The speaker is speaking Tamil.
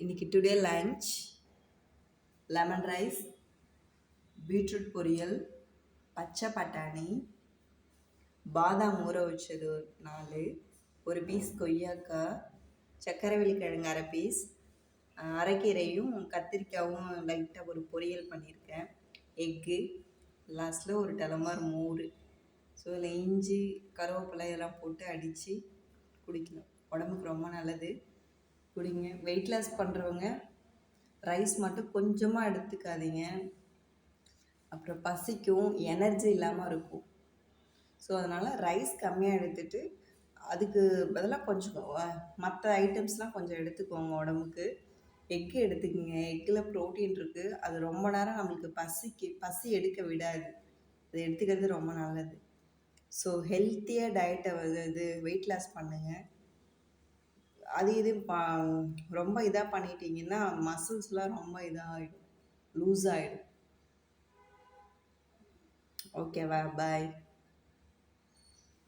இன்னைக்கு today lunch lemon rice, beetroot பொரியல், பச்சை பட்டாணி, பாதாம் ஊற வச்சது 4, ஒரு பீஸ் கொய்யாக்காய், சக்கரவள்ளி கிழங்கு அரை பீஸ், அரைக்கீரையும் கத்திரிக்காயும் லைட்டாக ஒரு பொரியல் பண்ணியிருக்கேன், எக்கு, லாஸ்ட்டில் ஒரு டெலமார் மோர். ஸோ இதில் இஞ்சி கருவேப்பிலை இதெல்லாம் போட்டு அடித்து குடிக்கணும். உடம்புக்கு ரொம்ப நல்லது, குடிங்க. வெயிட் லாஸ் பண்ணுறவங்க ரைஸ் மட்டும் கொஞ்சமாக எடுத்துக்காதீங்க, அப்புறம் பசிக்கும், எனர்ஜி இல்லாமல் இருக்கும். ஸோ அதனால் ரைஸ் கம்மியாக எடுத்துகிட்டு அதுக்கு பதிலாக கொஞ்சம் மற்ற ஐட்டம்ஸ்லாம் கொஞ்சம் எடுத்துக்கோங்க. உடம்புக்கு எக்கு எடுத்துக்கோங்க. எக்கில் ப்ரோட்டீன் இருக்குது, அது ரொம்ப நேரம் நம்மளுக்கு பசி எடுக்க விடாது, அது எடுத்துக்கிறது ரொம்ப நல்லது. ஸோ ஹெல்த்தியாக டயட்டை இது வெயிட் லாஸ் பண்ணுங்கள். இது ரொம்ப இதாக பண்ணிட்டீங்கன்னா மசில்ஸ்லாம் ரொம்ப இதாகிடும், லூஸ் ஆகிடும். ஓகேவா? பாய்.